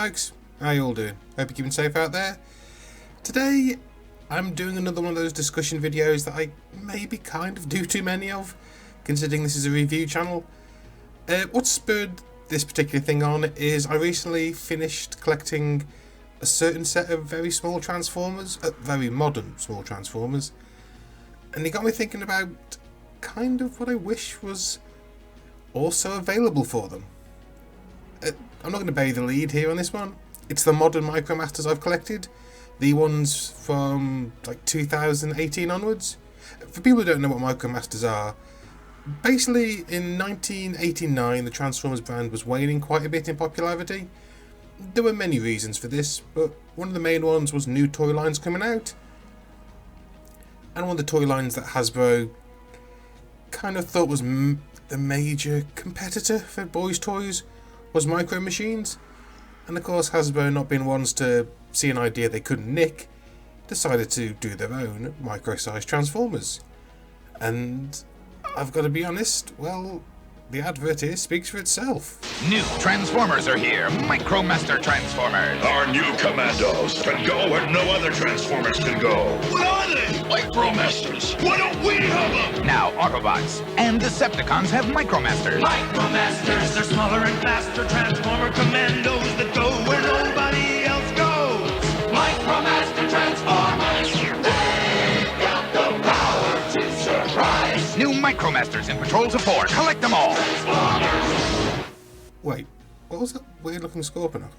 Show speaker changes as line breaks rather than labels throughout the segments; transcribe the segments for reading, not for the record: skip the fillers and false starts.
folks, how you all doing? Hope you're keeping safe out there. Today I'm doing another one of those discussion videos that I maybe kind of do too many of, considering this is a review channel. What spurred this particular thing on is I recently finished collecting a certain set of very small Transformers, very modern small Transformers, and it got me thinking about kind of what I wish was also available for them. I'm not going to bury the lead here on this one. It's the modern MicroMasters I've collected, the ones from like 2018 onwards. For people who don't know what MicroMasters are, basically in 1989 the Transformers brand was waning quite a bit in popularity. There were many reasons for this, but one of the main ones was new toy lines coming out. And one of the toy lines that Hasbro kind of thought was the major competitor for boys' toys was Micro Machines. And of course, Hasbro, not being ones to see an idea they couldn't nick, decided to do their own micro-sized Transformers. And I've got to be honest, well, the advert here speaks for itself.
New Transformers are here, MicroMaster Transformers.
Our new commandos can go where no other Transformers can go. What are they? MicroMasters. Why don't we have them?
Now Autobots and Decepticons have MicroMasters.
MicroMasters, they're smaller and faster Transformer commandos that go where nobody else goes. MicroMaster Transformers, they've got the power to surprise.
New MicroMasters in patrols of 4. Collect them all.
Wait, what was that weird looking Scorponok?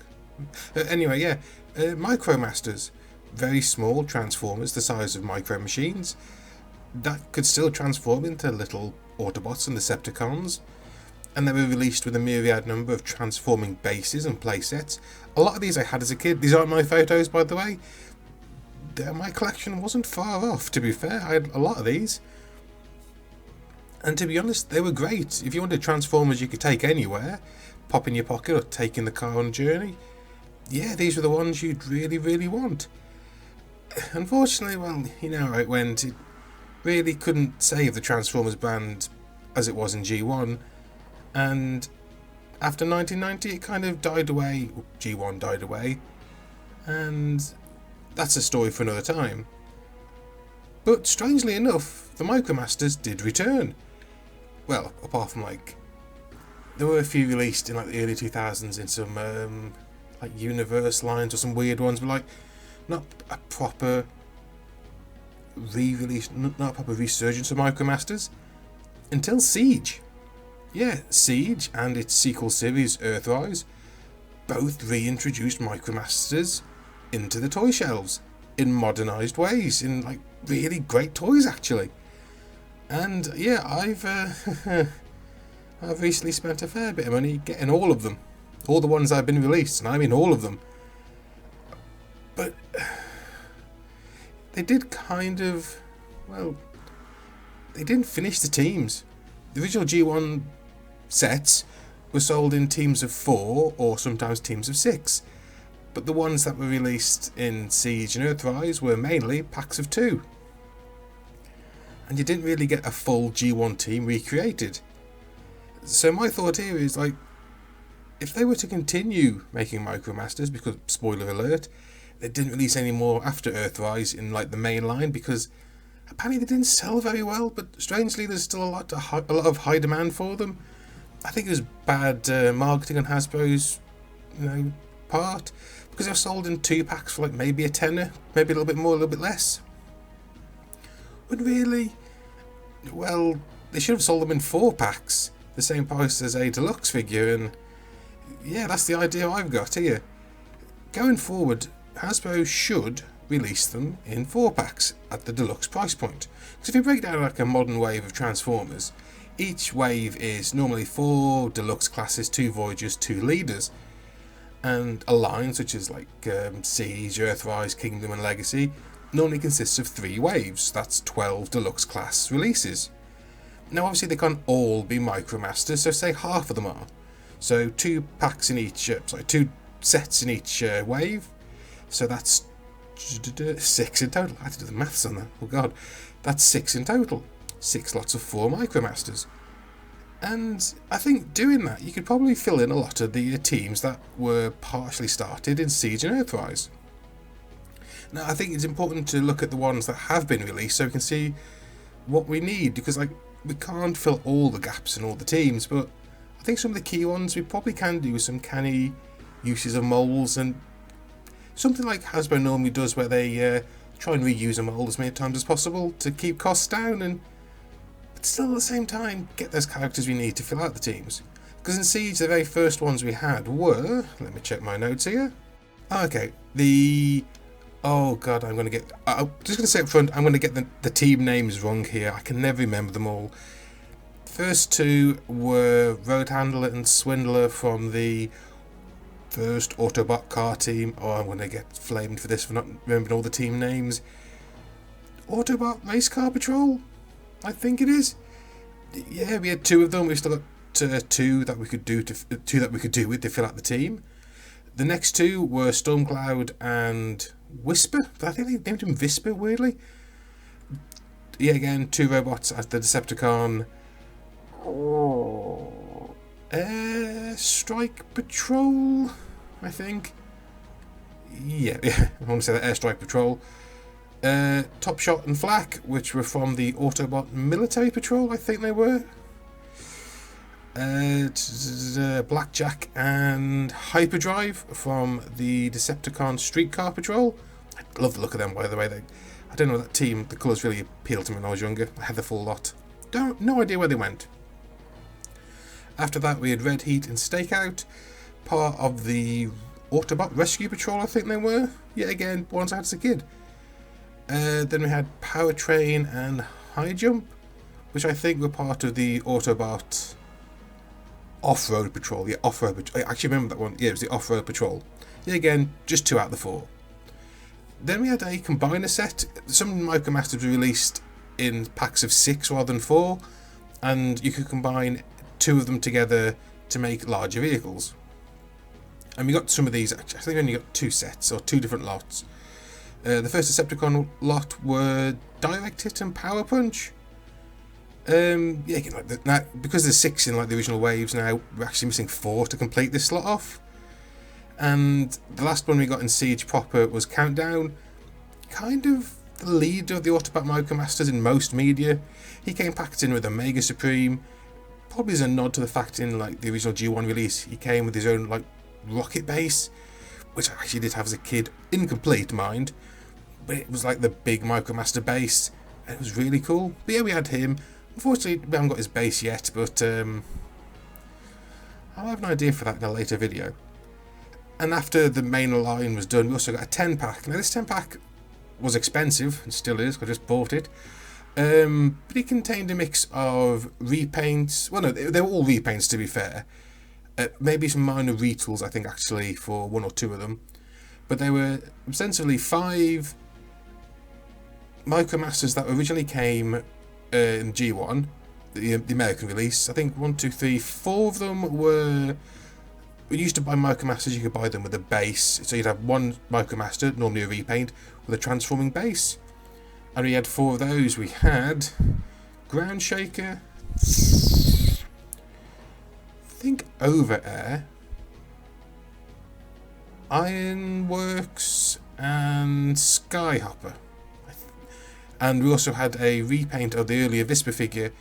Anyway, yeah, MicroMasters. Very small Transformers the size of Micro Machines that could still transform into little Autobots and Decepticons, and they were released with a myriad number of transforming bases and playsets. A lot of these I had as a kid. These aren't my photos, by the way. My collection wasn't far off, to be fair. I had a lot of these. And to be honest, they were great. If you wanted Transformers you could take anywhere, pop in your pocket or take in the car on a journey, yeah, these were the ones you'd really, really want. Unfortunately, well, you know how it went. It really couldn't save the Transformers brand as it was in G1. And after 1990, it kind of died away. G1 died away. And that's a story for another time. But strangely enough, the MicroMasters did return. Well, apart from there were a few released in the early 2000s in some Universe lines or some weird ones, but not a proper re-release, not a proper resurgence of MicroMasters until Siege. Yeah, Siege and its sequel series Earthrise both reintroduced MicroMasters into the toy shelves in modernised ways, in really great toys actually. And yeah, I've recently spent a fair bit of money getting all of them, all the ones that have been released, and I mean all of them. But they did they didn't finish the teams. The original G1 sets were sold in teams of 4 or sometimes teams of 6, but the ones that were released in Siege and Earthrise were mainly packs of 2. And you didn't really get a full G1 team recreated. So my thought here is, if they were to continue making MicroMasters, because, spoiler alert, they didn't release any more after Earthrise in the main line, because apparently they didn't sell very well, but strangely there's still a lot of high demand for them. I think it was bad marketing on Hasbro's part, because they were sold in 2 packs for maybe a tenner, maybe a little bit more, a little bit less. But really, well, they should have sold them in 4 packs, the same price as a deluxe figure, and yeah, that's the idea I've got here. Going forward, Hasbro should release them in 4 packs at the deluxe price point. Because if you break down a modern wave of Transformers, each wave is normally 4 deluxe classes, 2 Voyagers, 2 Leaders, and a line such as Siege, Earthrise, Kingdom and Legacy normally consists of 3 waves. That's 12 deluxe class releases. Now obviously they can't all be MicroMasters, so say half of them are. So 2 packs in each, 2 sets in each wave. So that's 6 in total. I had to do the maths on that. Oh god, that's 6 in total. 6 lots of 4 MicroMasters. And I think doing that, you could probably fill in a lot of the teams that were partially started in Siege and Earthrise. Now, I think it's important to look at the ones that have been released so we can see what we need, because like we can't fill all the gaps in all the teams, but I think some of the key ones we probably can do with some canny uses of molds, and something like Hasbro normally does where they try and reuse a mold as many times as possible to keep costs down, and but still at the same time get those characters we need to fill out the teams. Because in Siege the very first ones we had were, let me check my notes here. Okay, oh god, I'm just going to say up front, I'm going to get the team names wrong here. I can never remember them all. First two were Road Handler and Swindler from the first Autobot car team. Oh, I'm going to get flamed for this for not remembering all the team names. Autobot Race Car Patrol, I think it is. Yeah, we had two of them. We still got two that we could do with to fill out the team. The next two were Stormcloud and Whisper, but I think they named him Visper, weirdly. Yeah, again, two robots as the Decepticon. Airstrike Patrol, I think. Yeah, I want to say that Airstrike Patrol. Top Shot and Flak, which were from the Autobot Military Patrol, I think they were. Blackjack and Hyperdrive from the Decepticon Streetcar Patrol. I love the look of them, by the way. I don't know, that team, the colours really appealed to me when I was younger. I had the full lot. No idea where they went. After that we had Red Heat and Stakeout, part of the Autobot Rescue Patrol, I think they were. Yet again, ones I had as a kid. Then we had Powertrain and High Jump, which I think were part of the Autobot Off-Road Patrol. Yeah, Off-Road Patrol. I actually remember that one. Yeah, it was the Off-Road Patrol. Yeah, again, just 2 out of the 4. Then we had a combiner set. Some Micromasters were released in packs of 6 rather than 4, and you could combine 2 of them together to make larger vehicles. And we got some of these, actually, I think we only got 2 sets, or 2 different lots. The first Decepticon lot were Direct Hit and Power Punch. Yeah, now, because there's 6 in like the original waves now, we're actually missing 4 to complete this slot off. And the last one we got in Siege proper was Countdown, kind of the leader of the Autobot Micromasters in most media. He came packed in with a Mega Supreme, probably as a nod to the fact in like the original G1 release he came with his own like rocket base, which I actually did have as a kid, incomplete mind, but it was like the big Micromaster base and it was really cool. But yeah, we had him. Unfortunately we haven't got his base yet, but I'll have an idea for that in a later video. And after the main line was done, we also got a 10 pack. Now this 10 pack was expensive, and still is, I just bought it. But it contained a mix of repaints. Well, no, they were all repaints to be fair. Maybe some minor retools, I think, actually, for 1 or 2 of them. But they were ostensibly 5 Micromasters that originally came in G1, the American release. I think 1, 2, 3, 4 of them were... We used to buy Micromasters, you could buy them with a base. So you'd have 1 Micromaster, normally a repaint, with a transforming base. And we had 4 of those. We had Ground Shaker, I think Overair, Ironworks, and Skyhopper. And we also had a repaint of the earlier Visper figure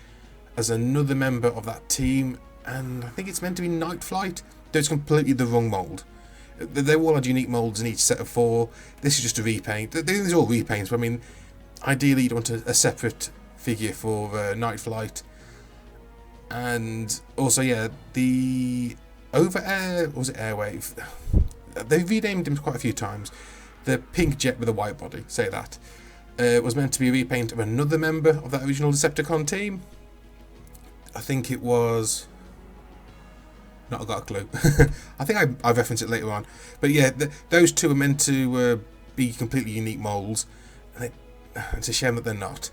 as another member of that team. And I think it's meant to be Night Flight. It's completely the wrong mould. They all had unique moulds in each set of 4. This is just a repaint. These are all repaints, but I mean, ideally you'd want a separate figure for Night Flight. And also, yeah, the Overair, or was it Airwave? They renamed him quite a few times. The pink jet with a white body, say that. Was meant to be a repaint of another member of that original Decepticon team. I think it was... Not got a clue. I think I reference it later on. But yeah, those 2 are meant to be completely unique moulds. And it's a shame that they're not.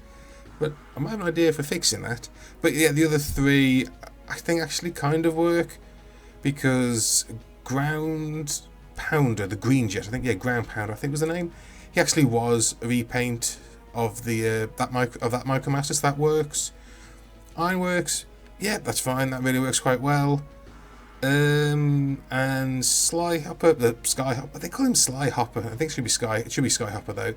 But I might have an idea for fixing that. But yeah, the other 3 I think actually kind of work. Because Ground Pounder, the green jet, I think, yeah, Ground Pounder, I think was the name. He actually was a repaint of that Micromaster, so that works. Ironworks, Yeah, that's fine. That really works quite well. And Skyhopper, the Skyhopper, they call him Slyhopper. I think it should be Skyhopper though.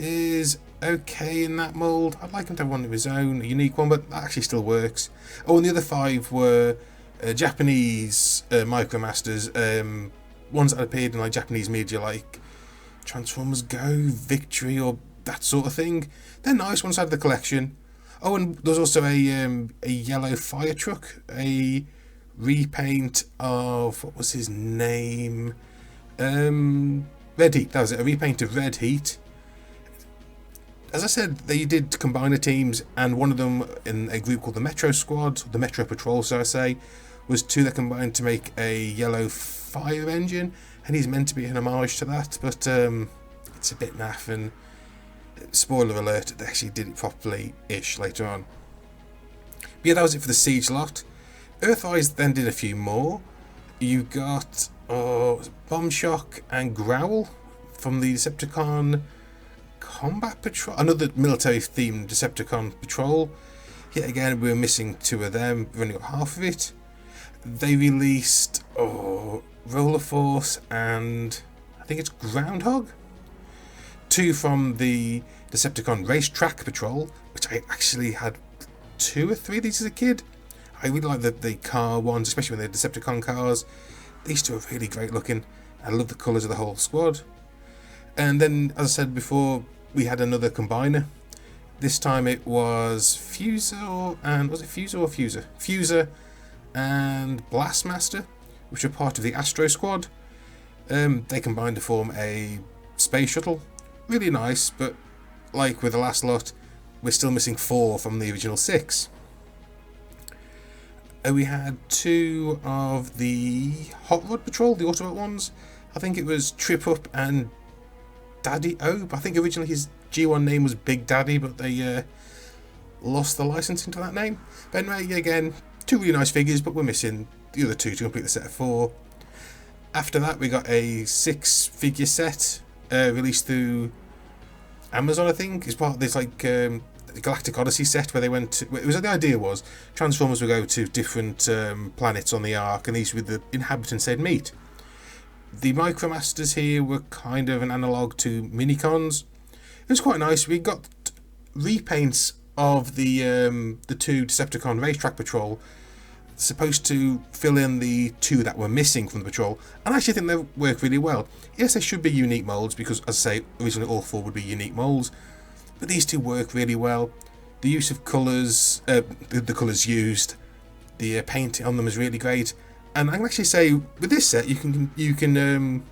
Is okay in that mould. I'd like him to have one of his own, a unique one, but that actually still works. Oh, and the other 5 were Japanese Micromasters, ones that appeared in like Japanese media, like Transformers Go, Victory, or that sort of thing. They're nice ones out of the collection. Oh, and there's also a yellow fire truck, a repaint of, what was his name? Red Heat. That was it. A repaint of Red Heat. As I said, they did combine the teams, and one of them in a group called the Metro Squad, the Metro Patrol, so I say, was 2 that combined to make a yellow fire engine, and he's meant to be an homage to that, but it's a bit naff, and spoiler alert, they actually did it properly-ish later on. But yeah, that was it for the Siege lot. Earthrise then did a few more. You got Bomb Shock and Growl from the Decepticon Combat Patrol, another military-themed Decepticon patrol. Yet again, we were missing 2 of them. We've only got half of it. They released Roller Force and I think it's Groundhog. 2 from the Decepticon Racetrack Patrol, which I actually had 2 or 3 of these as a kid. I really like the car ones, especially when they're Decepticon cars. These 2 are really great looking. I love the colours of the whole squad. And then, as I said before, we had another combiner. This time it was Fuser and... was it Fuser or Fuser? Fuser and Blastmaster, which are part of the Astro Squad. They combined to form a space shuttle. Really nice, but like with the last lot, we're still missing 4 from the original 6. We had 2 of the Hot Rod Patrol, the Autobot ones. I think it was Trip Up and Daddy O. I think originally his G1 name was Big Daddy, but they lost the licensing to that name. But anyway, again, 2 really nice figures, but we're missing the other 2 to complete the set of 4. After that, we got a 6-figure set released through Amazon, I think. It's part of this like Galactic Odyssey set where they went to, it was, the idea was Transformers would go to different planets on the Ark, and these were the inhabitants they'd meet. The Micromasters here were kind of an analogue to Minicons. It was quite nice. We got repaints of the 2 Decepticon Racetrack Patrol, supposed to fill in the 2 that were missing from the patrol, and I actually think they work really well. Yes, they should be unique molds because, as I say, originally all 4 would be unique molds, but these 2 work really well. The use of colours, the colours used, the painting on them is really great. And I can actually say, with this set, you can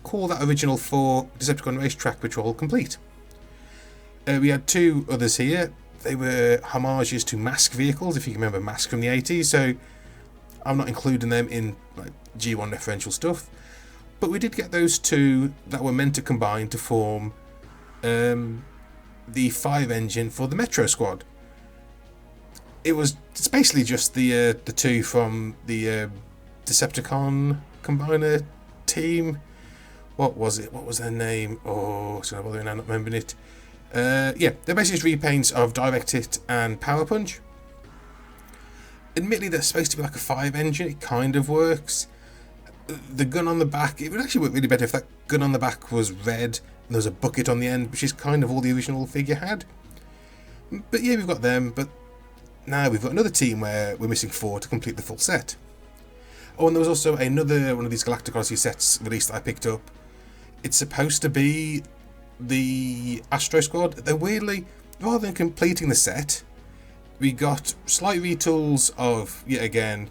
call that original 4 Decepticon Racetrack Patrol complete. We had 2 others here. They were homages to Mask vehicles, if you can remember Mask from the 80s, so I'm not including them in like G1 referential stuff. But we did get those 2 that were meant to combine to form the fire engine for the Metro Squad. It's basically just the 2 from the Decepticon combiner team. What was it? What was their name? Oh, it's gonna bother me now not remembering it. Yeah, they're basically just repaints of Direct Hit and Power Punch. Admittedly, they're supposed to be like a 5 engine. It kind of works. The gun on the back, it would actually work really better if that gun on the back was red and there was a bucket on the end, which is kind of all the original figure had. But yeah, we've got them, but now we've got another team where we're missing 4 to complete the full set. Oh, and there was also another one of these Galactic Odyssey sets released that I picked up. It's supposed to be the Astro Squad. They're weirdly, rather than completing the set, we got slight retools of, yet again,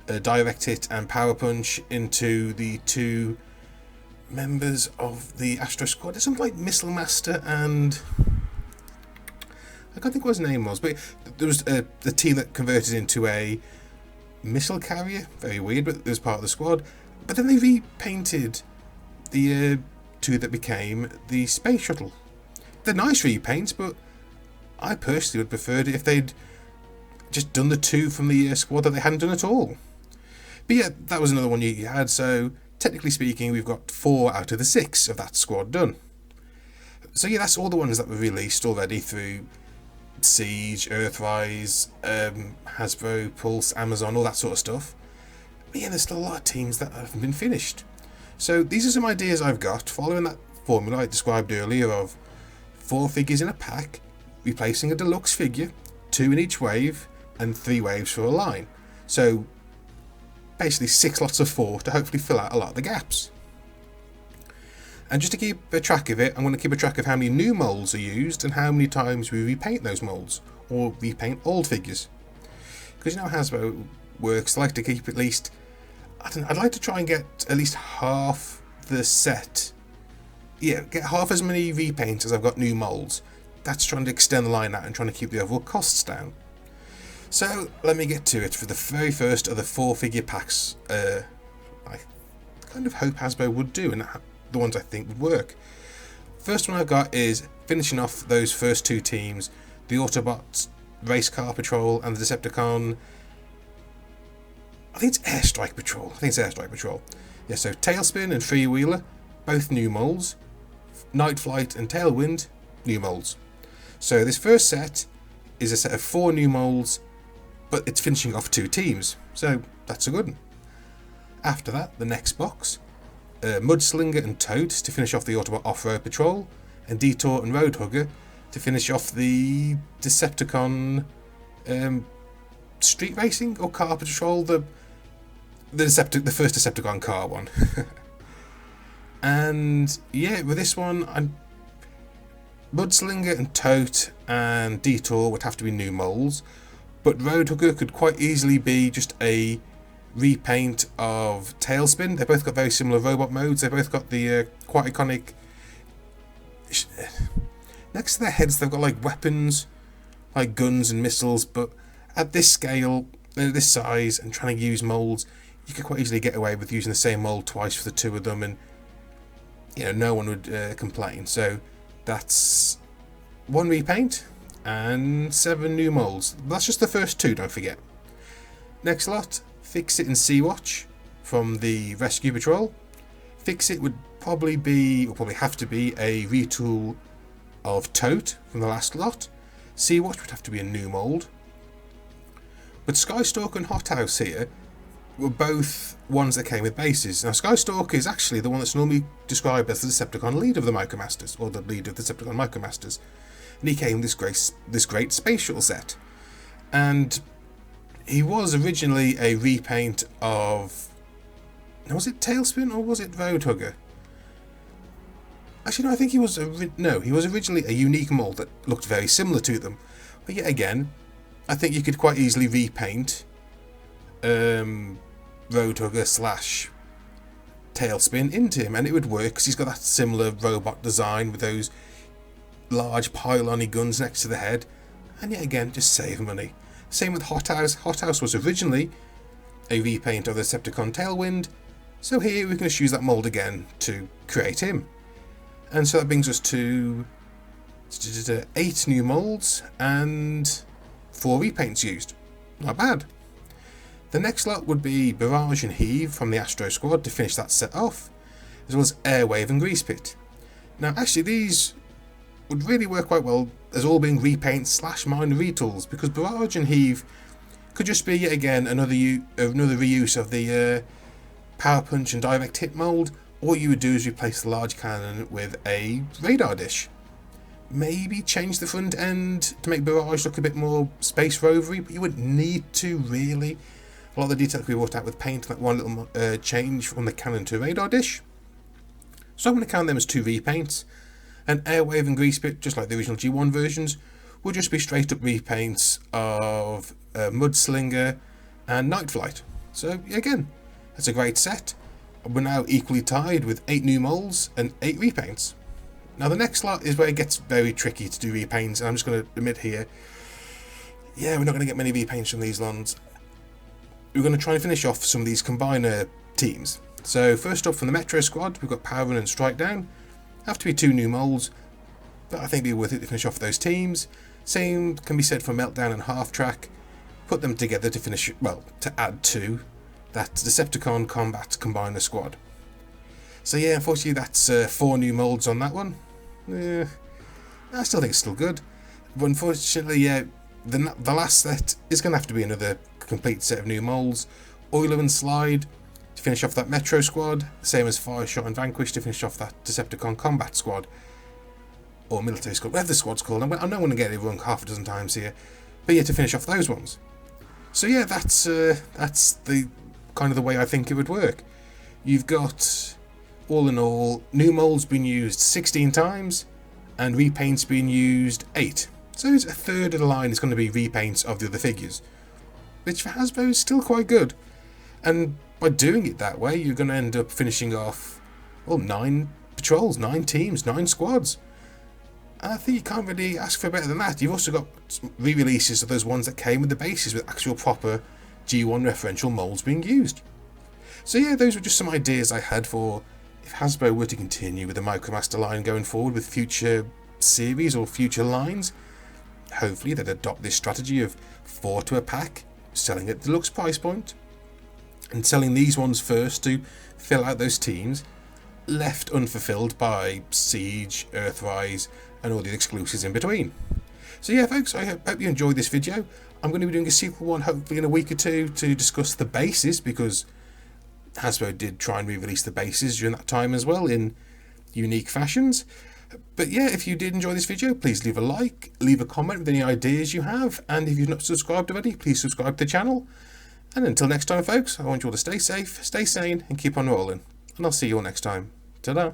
Direct Hit and Power Punch into the 2 members of the Astro Squad. There's something like Missile Master and... I can't think what his name was, but there was the team that converted into a missile carrier. Very weird, but it was part of the squad. But then they repainted the 2 that became the space shuttle. They're nice repaints, but I personally would have preferred it if they'd just done the 2 from the squad that they hadn't done at all. But yeah, that was another one you had, so technically speaking, we've got 4 out of the 6 of that squad done. So yeah, that's all the ones that were released already through Siege, Earthrise, Hasbro, Pulse, Amazon, all that sort of stuff. But yeah, there's still a lot of teams that haven't been finished. So these are some ideas I've got following that formula I described earlier of 4 figures in a pack, replacing a deluxe figure, 2 in each wave, and 3 waves for a line. So basically 6 lots of 4 to hopefully fill out a lot of the gaps. And just to keep a track of it, I'm going to keep a track of how many new molds are used and how many times we repaint those molds, or repaint old figures. Because you know how Hasbro works, I like to keep at least, I'd like to try and get at least half the set. Yeah, get half as many repaints as I've got new molds. That's trying to extend the line out and trying to keep the overall costs down. So let me get to it for the very first of the 4 figure packs I kind of hope Hasbro would do, and the ones I think would work. First one I've got is finishing off those first 2 teams, the Autobots Race Car Patrol and the Decepticon, I think it's Airstrike Patrol. Yeah, so Tailspin and Freewheeler, both new molds. Night Flight and Tailwind, new molds. So this first set is a set of 4 new molds, but it's finishing off 2 teams, so that's a good one. After that, the next box, Mudslinger and Toad to finish off the Autobot Off-Road Patrol, and Detour and Roadhugger to finish off the Decepticon Street Racing or Car Patrol, the first Decepticon car one. And yeah, with this one, Mudslinger and Tote and Detour would have to be new molds, but Roadhugger could quite easily be just a repaint of Tailspin. They both got very similar robot modes. They both got the quite iconic. Next to their heads, they've got like weapons, like guns and missiles. But at this scale, this size, and trying to use molds, you could quite easily get away with using the same mold twice for the 2 of them, and you know no one would complain. So that's 1 repaint and 7 new molds. That's just the first 2, don't forget. Next lot, Fix It and Sea-Watch from the Rescue Patrol. Fix It would probably have to be a retool of Tote from the last lot. Sea-Watch would have to be a new mold. But Skystalker and Hothouse here were both ones that came with bases. Now Skystalker is actually the one that's normally described as the Decepticon leader of the Micromasters, or the leader of the Decepticon Micromasters. And he came with this great space shuttle set. And he was originally a repaint of... Now, was it Tailspin or was it Roadhugger? Actually, no, I think he was... he was originally a unique mold that looked very similar to them. But yet again, I think you could quite easily repaint Roadhugger / Tailspin into him, and it would work because he's got that similar robot design with those large pylon-y guns next to the head, and yet again, just save money. Same with Hothouse. Hothouse was originally a repaint of the Decepticon Tailwind, so here we can just use that mold again to create him. And so that brings us to 8 new molds and 4 repaints used. Not bad. The next lot would be Barrage and Heave from the Astro Squad to finish that set off, as well as Airwave and Grease Pit. Now actually these would really work quite well as all being repaints / minor retools, because Barrage and Heave could just be yet again another reuse of the Power Punch and Direct Hit mold. All you would do is replace the large cannon with a radar dish. Maybe change the front end to make Barrage look a bit more space rovery, but you wouldn't need to really. A lot of the details could be brought out with paint, like one little change from the cannon to a radar dish. So I'm going to count them as 2 repaints. And Airwave and Grease Pit, just like the original G1 versions, will just be straight up repaints of Mudslinger and Night Flight. So again, that's a great set. We're now equally tied with 8 new molds and 8 repaints. Now the next lot is where it gets very tricky to do repaints, and I'm just going to admit here, yeah, we're not going to get many repaints from these ones. We're going to try and finish off some of these combiner teams. So first up from the Metro Squad, we've got Power Run and Strike Down. Have to be 2 new molds, but I think it'd be worth it to finish off those teams. Same can be said for Meltdown and Half Track. Put them together to finish, well, to add to that Decepticon Combat Combiner Squad. So yeah, unfortunately that's 4 new molds on that one. I still think it's still good. But unfortunately, yeah, the last set is going to have to be another complete set of new molds. Oiler and Slide to finish off that Metro squad, same as Fireshot and Vanquish to finish off that Decepticon Combat squad, or Military squad, whatever the squad's called. I don't want to get it wrong half a dozen times here, but yeah, to finish off those ones. So yeah, that's the kind of the way I think it would work. You've got, all in all, new molds being used 16 times, and repaints being used 8. So it's a third of the line is going to be repaints of the other figures, which for Hasbro is still quite good. And by doing it that way, you're going to end up finishing off, well, 9 patrols, 9 teams, 9 squads. And I think you can't really ask for better than that. You've also got re-releases of those ones that came with the bases with actual proper G1 referential molds being used. So yeah, those were just some ideas I had for if Hasbro were to continue with the MicroMaster line going forward with future series or future lines. Hopefully they'd adopt this strategy of 4 to a pack, selling at deluxe price point, and selling these ones first to fill out those teams left unfulfilled by Siege, Earthrise, and all the exclusives in between. So yeah folks, I hope you enjoyed this video. I'm going to be doing a sequel one hopefully in a week or two to discuss the bases, because Hasbro did try and re-release the bases during that time as well in unique fashions. But yeah, if you did enjoy this video, please leave a like, leave a comment with any ideas you have, and if you've not subscribed already, please subscribe to the channel. And until next time folks, I want you all to stay safe, stay sane, and keep on rolling. And I'll see you all next time. Ta-da!